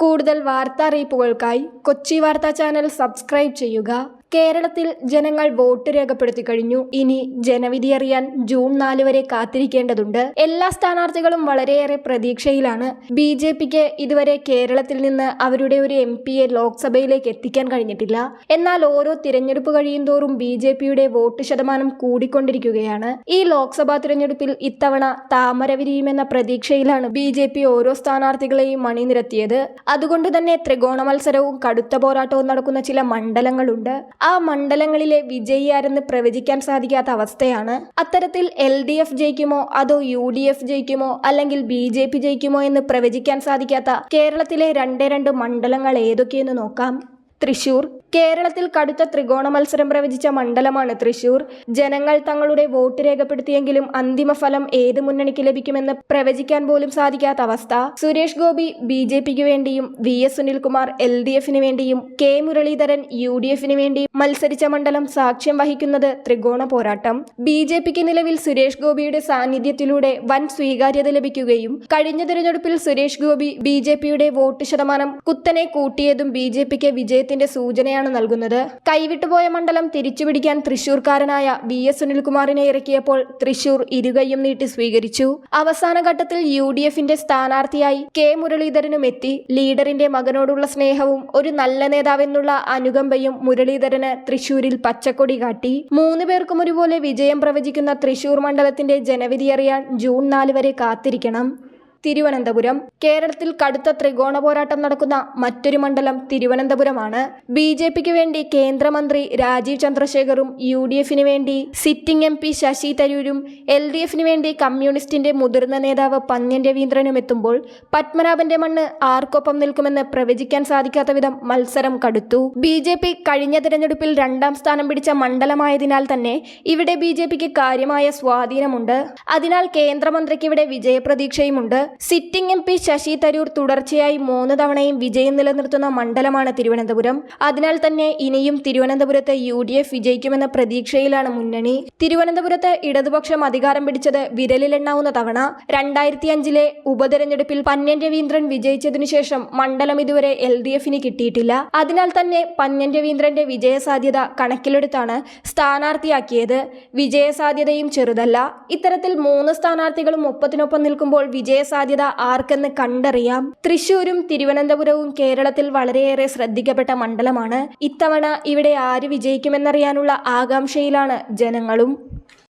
കൂടുതൽ വാർത്താ അറിയിപ്പുകൾക്കായി കൊച്ചി വാർത്താ ചാനൽ സബ്സ്ക്രൈബ് ചെയ്യുക. കേരളത്തിൽ ജനങ്ങൾ വോട്ട് രേഖപ്പെടുത്തി കഴിഞ്ഞു. ഇനി ജനവിധി അറിയാൻ ജൂൺ 4 വരെ കാത്തിരിക്കേണ്ടതുണ്ട്. എല്ലാ സ്ഥാനാർത്ഥികളും വളരെയേറെ പ്രതീക്ഷയിലാണ്. BJPക്ക് ഇതുവരെ കേരളത്തിൽ നിന്ന് അവരുടെ ഒരു MP-യെ ലോക്സഭയിലേക്ക് എത്തിക്കാൻ കഴിഞ്ഞിട്ടില്ല. എന്നാൽ ഓരോ തിരഞ്ഞെടുപ്പ് കഴിയുന്തോറും BJPയുടെ വോട്ട് ശതമാനം കൂടിക്കൊണ്ടിരിക്കുകയാണ്. ഈ ലോക്സഭാ തിരഞ്ഞെടുപ്പിൽ ഇത്തവണ താമര വിരിയുമെന്ന പ്രതീക്ഷയിലാണ് BJP ഓരോ സ്ഥാനാർത്ഥികളെയും അണിനിരത്തിയത്. അതുകൊണ്ട് തന്നെ ത്രികോണ മത്സരവും കടുത്ത പോരാട്ടവും നടക്കുന്ന ചില മണ്ഡലങ്ങളുണ്ട്. ആ മണ്ഡലങ്ങളിലെ വിജയി ആരെന്ന് പ്രവചിക്കാൻ സാധിക്കാത്ത അവസ്ഥയാണ്. അത്തരത്തിൽ LDF ജയിക്കുമോ അതോ UDF ജയിക്കുമോ അല്ലെങ്കിൽ BJP ജയിക്കുമോ എന്ന് പ്രവചിക്കാൻ സാധിക്കാത്ത കേരളത്തിലെ രണ്ട് മണ്ഡലങ്ങൾ ഏതൊക്കെയെന്ന് നോക്കാം. തൃശൂർ. കേരളത്തിൽ കടുത്ത ത്രികോണ മത്സരം പ്രവചിച്ച മണ്ഡലമാണ് തൃശൂർ. ജനങ്ങൾ തങ്ങളുടെ വോട്ട് രേഖപ്പെടുത്തിയെങ്കിലും അന്തിമ ഫലം ഏത് മുന്നണിക്ക് ലഭിക്കുമെന്ന് പ്രവചിക്കാൻ പോലും സാധിക്കാത്ത അവസ്ഥ. സുരേഷ് ഗോപി BJPക്ക് വേണ്ടിയും VS സുനിൽകുമാർ LDFന് വേണ്ടിയും K മുരളീധരൻ UDFന് വേണ്ടിയും മത്സരിച്ച മണ്ഡലം സാക്ഷ്യം വഹിക്കുന്നത് ത്രികോണ പോരാട്ടം. BJPക്ക് നിലവിൽ സുരേഷ് ഗോപിയുടെ സാന്നിധ്യത്തിലൂടെ വൻ സ്വീകാര്യത ലഭിക്കുകയും കഴിഞ്ഞ തിരഞ്ഞെടുപ്പിൽ സുരേഷ് ഗോപി BJPയുടെ വോട്ട് ശതമാനം കുത്തനെ കൂട്ടിയതും BJPക്ക് വിജയത്തിന്റെ സൂചനയാണ് നൽകുന്നത്. കൈവിട്ടുപോയ മണ്ഡലം തിരിച്ചുപിടിക്കാൻ തൃശൂർക്കാരനായ VS സുനിൽകുമാറിനെ ഇറക്കിയപ്പോൾ തൃശൂർ ഇരുകൈയും നീട്ടി സ്വീകരിച്ചു. അവസാന ഘട്ടത്തിൽ UDFന്റെ സ്ഥാനാർത്ഥിയായി K മുരളീധരനും എത്തി. ലീഡറിന്റെ മകനോടുള്ള സ്നേഹവും ഒരു നല്ല നേതാവെന്നുള്ള അനുകമ്പയും മുരളീധരന് തൃശൂരിൽ പച്ചക്കൊടി കാട്ടി. 3 പേർക്കും ഒരുപോലെ വിജയം പ്രവചിക്കുന്ന തൃശൂർ മണ്ഡലത്തിന്റെ ജനവിധി അറിയാൻ ജൂൺ 4 വരെ കാത്തിരിക്കണം. തിരുവനന്തപുരം. കേരളത്തിൽ കടുത്ത ത്രികോണ പോരാട്ടം നടക്കുന്ന മറ്റൊരു മണ്ഡലം തിരുവനന്തപുരമാണ്. BJPക്ക് വേണ്ടി കേന്ദ്രമന്ത്രി രാജീവ് ചന്ദ്രശേഖറും UDFന് വേണ്ടി സിറ്റിംഗ് MP ശശി തരൂരും LDFന് വേണ്ടി കമ്മ്യൂണിസ്റ്റിന്റെ മുതിർന്ന നേതാവ് പന്ന്യൻ രവീന്ദ്രനും എത്തുമ്പോൾ പത്മനാഭന്റെ മണ്ണ് ആർക്കൊപ്പം നിൽക്കുമെന്ന് പ്രവചിക്കാൻ സാധിക്കാത്ത വിധം മത്സരം കടുത്തു. BJP കഴിഞ്ഞ തിരഞ്ഞെടുപ്പിൽ 2ാം സ്ഥാനം പിടിച്ച മണ്ഡലമായതിനാൽ തന്നെ ഇവിടെ BJPക്ക് കാര്യമായ സ്വാധീനമുണ്ട്. അതിനാൽ കേന്ദ്രമന്ത്രിക്ക് ഇവിടെ വിജയപ്രതീക്ഷയുമുണ്ട്. സിറ്റിംഗ് MP ശശി തരൂർ തുടർച്ചയായി 3 തവണയും വിജയം നിലനിർത്തുന്ന മണ്ഡലമാണ് തിരുവനന്തപുരം. അതിനാൽ തന്നെ ഇനിയും തിരുവനന്തപുരത്ത് UDF വിജയിക്കുമെന്ന പ്രതീക്ഷയിലാണ് മുന്നണി. തിരുവനന്തപുരത്ത് ഇടതുപക്ഷം അധികാരം പിടിച്ചത് വിരലിലെണ്ണാവുന്ന തവണ. 2005 ഉപതെരഞ്ഞെടുപ്പിൽ പന്ന്യൻ രവീന്ദ്രൻ വിജയിച്ചതിനു ശേഷം മണ്ഡലം ഇതുവരെ LDFന് കിട്ടിയിട്ടില്ല. അതിനാൽ തന്നെ പന്ന്യൻ രവീന്ദ്രന്റെ വിജയസാധ്യത കണക്കിലെടുത്താണ് സ്ഥാനാർത്ഥിയാക്കിയത്. വിജയസാധ്യതയും ചെറുതല്ല. ഇത്തരത്തിൽ 3 സ്ഥാനാർത്ഥികളും ഒപ്പത്തിനൊപ്പം നിൽക്കുമ്പോൾ വിജയസാധ്യത ആർക്കെന്ന് കണ്ടറിയാം. തൃശൂരും തിരുവനന്തപുരവും കേരളത്തിൽ വളരെയേറെ ശ്രദ്ധിക്കപ്പെട്ട മണ്ഡലമാണ്. ഇത്തവണ ഇവിടെ ആര് വിജയിക്കുമെന്നറിയാനുള്ള ആകാംക്ഷയിലാണ് ജനങ്ങളും.